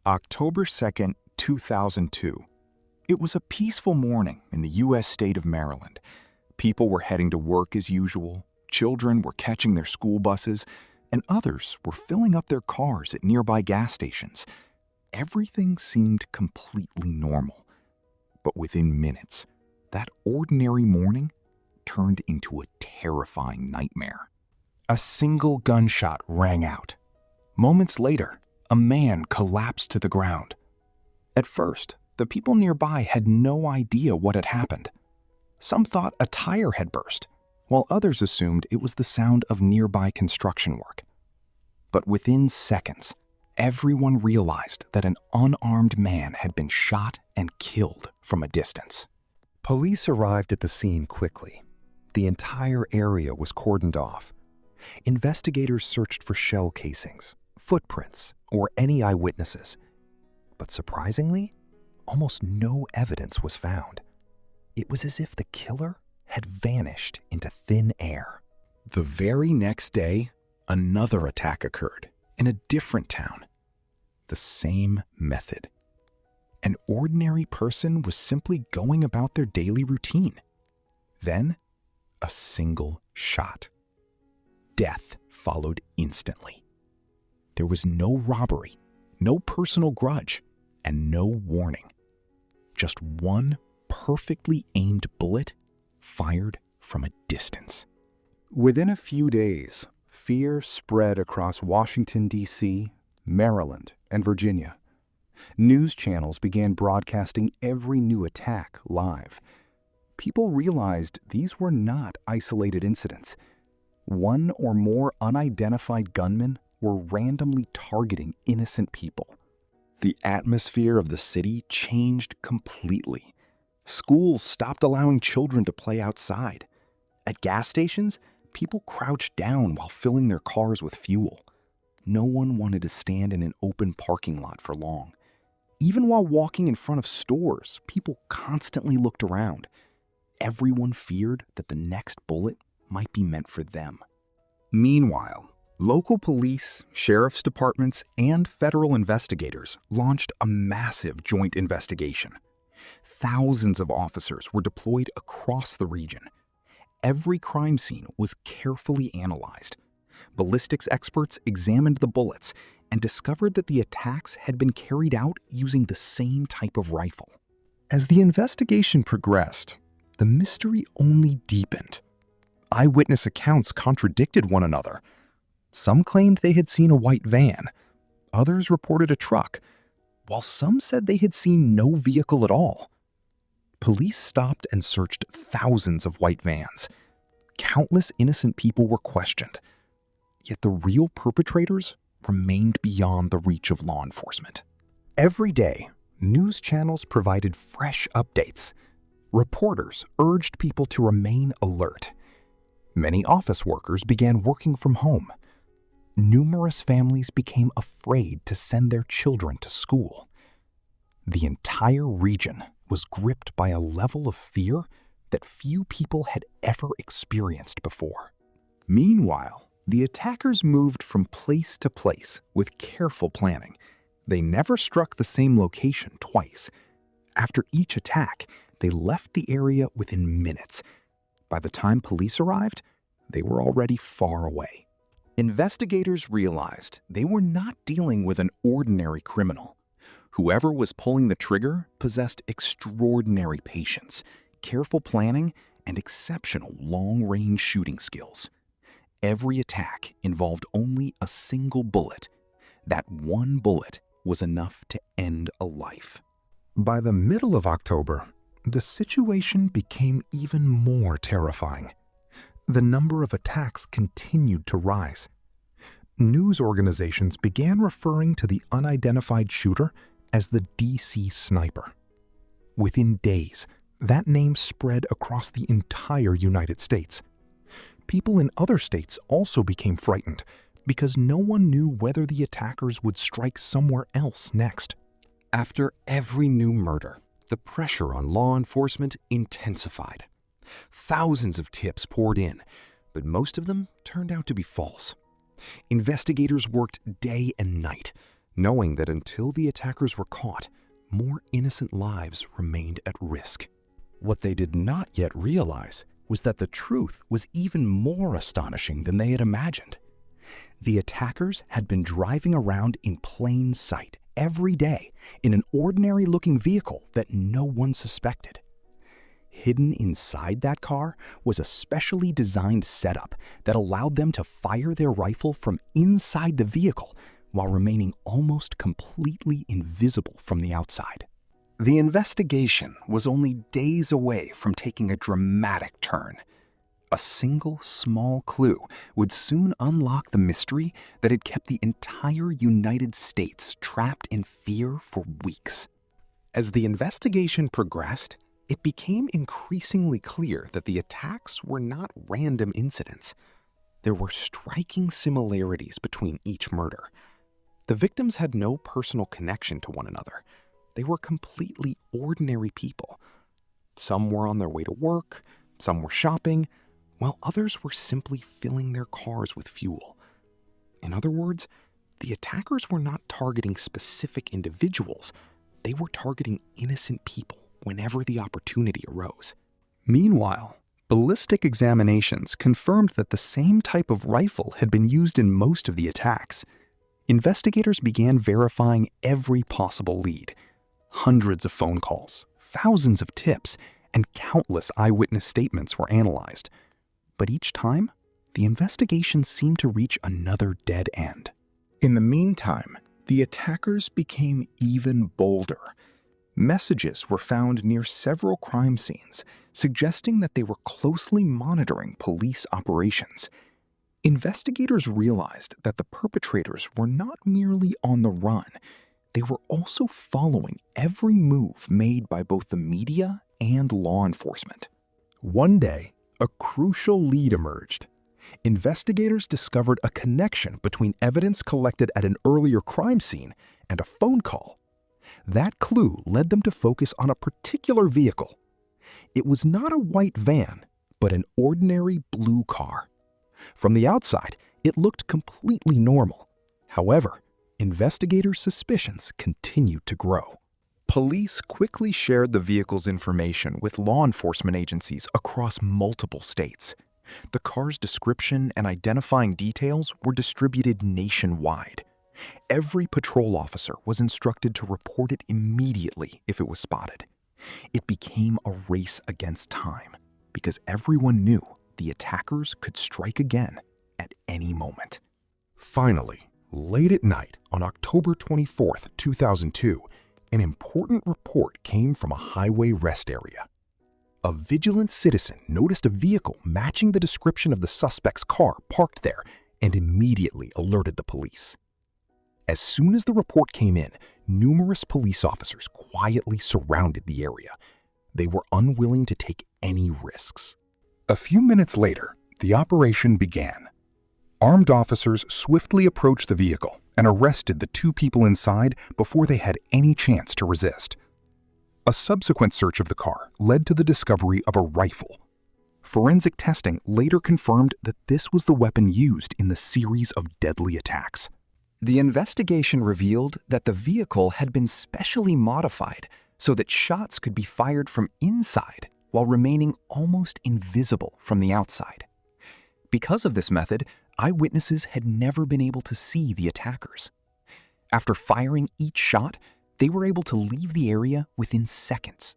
October 2nd, 2002. It was a peaceful morning in the U.S. state of Maryland. People were heading to work as usual, children were catching their school buses, and others were filling up their cars at nearby gas stations. Everything seemed completely normal. But within minutes, that ordinary morning turned into a terrifying nightmare. A single gunshot rang out. Moments later, a man collapsed to the ground. At first, the people nearby had no idea what had happened. Some thought a tire had burst, while others assumed it was the sound of nearby construction work. But within seconds, everyone realized that an unarmed man had been shot and killed from a distance. Police arrived at the scene quickly. The entire area was cordoned off. Investigators searched for shell casings, footprints, or any eyewitnesses. But surprisingly, almost no evidence was found. It was as if the killer had vanished into thin air. The very next day, another attack occurred in a different town. The same method. An ordinary person was simply going about their daily routine. Then, a single shot. Death followed instantly. There was no robbery, no personal grudge, and no warning. Just one perfectly aimed bullet fired from a distance. Within a few days, fear spread across Washington, D.C., Maryland, and Virginia. News channels began broadcasting every new attack live. People realized these were not isolated incidents. One or more unidentified gunmen were randomly targeting innocent people. The atmosphere of the city changed completely. Schools stopped allowing children to play outside. At gas stations, people crouched down while filling their cars with fuel. No one wanted to stand in an open parking lot for long. Even while walking in front of stores, people constantly looked around. Everyone feared that the next bullet might be meant for them. Meanwhile, local police, sheriff's departments, and federal investigators launched a massive joint investigation. Thousands of officers were deployed across the region. Every crime scene was carefully analyzed. Ballistics experts examined the bullets and discovered that the attacks had been carried out using the same type of rifle. As the investigation progressed, the mystery only deepened. Eyewitness accounts contradicted one another. Some claimed they had seen a white van. Others reported a truck, while some said they had seen no vehicle at all. Police stopped and searched thousands of white vans. Countless innocent people were questioned. Yet the real perpetrators remained beyond the reach of law enforcement. Every day, news channels provided fresh updates. Reporters urged people to remain alert. Many office workers began working from home. Numerous families became afraid to send their children to school. The entire region was gripped by a level of fear that few people had ever experienced before. Meanwhile, the attackers moved from place to place with careful planning. They never struck the same location twice. After each attack, they left the area within minutes. By the time police arrived, they were already far away. Investigators realized they were not dealing with an ordinary criminal. Whoever was pulling the trigger possessed extraordinary patience, careful planning, and exceptional long-range shooting skills. Every attack involved only a single bullet. That one bullet was enough to end a life. By the middle of October, the situation became even more terrifying. The number of attacks continued to rise. News organizations began referring to the unidentified shooter as the DC Sniper. Within days, that name spread across the entire United States. People in other states also became frightened because no one knew whether the attackers would strike somewhere else next. After every new murder, the pressure on law enforcement intensified. Thousands of tips poured in, but most of them turned out to be false. Investigators worked day and night. knowing that until the attackers were caught, more innocent lives remained at risk. What they did not yet realize was that the truth was even more astonishing than they had imagined. The attackers had been driving around in plain sight every day in an ordinary-looking vehicle that no one suspected. Hidden inside that car was a specially designed setup that allowed them to fire their rifle from inside the vehicle while remaining almost completely invisible from the outside. The investigation was only days away from taking a dramatic turn. A single small clue would soon unlock the mystery that had kept the entire United States trapped in fear for weeks. As the investigation progressed, it became increasingly clear that the attacks were not random incidents. There were striking similarities between each murder. The victims had no personal connection to one another. They were completely ordinary people. Some were on their way to work, some were shopping, while others were simply filling their cars with fuel. In other words, the attackers were not targeting specific individuals. They were targeting innocent people whenever the opportunity arose. Meanwhile, ballistic examinations confirmed that the same type of rifle had been used in most of the attacks. Investigators began verifying every possible lead. Hundreds of phone calls, thousands of tips, and countless eyewitness statements were analyzed. But each time, the investigation seemed to reach another dead end. In the meantime, the attackers became even bolder. Messages were found near several crime scenes, suggesting that they were closely monitoring police operations. Investigators realized that the perpetrators were not merely on the run, they were also following every move made by both the media and law enforcement. One day, a crucial lead emerged. Investigators discovered a connection between evidence collected at an earlier crime scene and a phone call. That clue led them to focus on a particular vehicle. It was not a white van, but an ordinary blue car. From the outside, it looked completely normal. However, investigators' suspicions continued to grow. Police quickly shared the vehicle's information with law enforcement agencies across multiple states. The car's description and identifying details were distributed nationwide. Every patrol officer was instructed to report it immediately if it was spotted. It became a race against time because everyone knew the attackers could strike again at any moment. Finally, late at night on October 24, 2002, an important report came from a highway rest area. A vigilant citizen noticed a vehicle matching the description of the suspect's car parked there and immediately alerted the police. As soon as the report came in, numerous police officers quietly surrounded the area. They were unwilling to take any risks. A few minutes later, the operation began. Armed officers swiftly approached the vehicle and arrested the two people inside before they had any chance to resist. A subsequent search of the car led to the discovery of a rifle. Forensic testing later confirmed that this was the weapon used in the series of deadly attacks. The investigation revealed that the vehicle had been specially modified so that shots could be fired from inside while remaining almost invisible from the outside. Because of this method, eyewitnesses had never been able to see the attackers. After firing each shot, they were able to leave the area within seconds.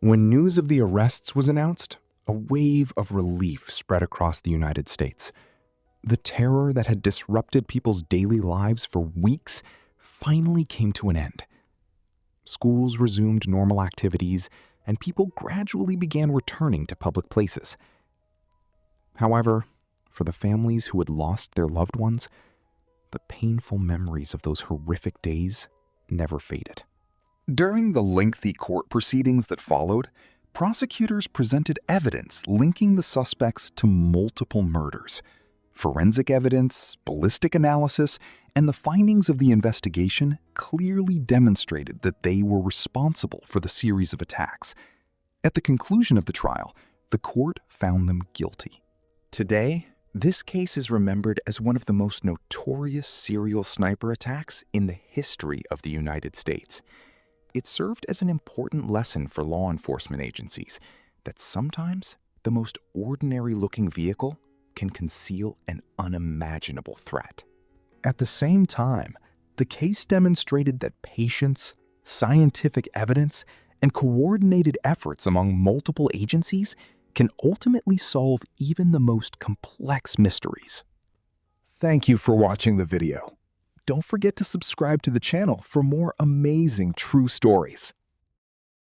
When news of the arrests was announced, a wave of relief spread across the United States. The terror that had disrupted people's daily lives for weeks finally came to an end. Schools resumed normal activities, and people gradually began returning to public places. However, for the families who had lost their loved ones, the painful memories of those horrific days never faded. During the lengthy court proceedings that followed, prosecutors presented evidence linking the suspects to multiple murders. Forensic evidence, ballistic analysis, and the findings of the investigation clearly demonstrated that they were responsible for the series of attacks. At the conclusion of the trial, the court found them guilty. Today, This case is remembered as one of the most notorious serial sniper attacks in the history of the United States. It served as an important lesson for law enforcement agencies that sometimes the most ordinary-looking vehicle can conceal an unimaginable threat. At the same time, the case demonstrated that patience, scientific evidence, and coordinated efforts among multiple agencies can ultimately solve even the most complex mysteries. Thank you for watching the video. Don't forget to subscribe to the channel for more amazing true stories.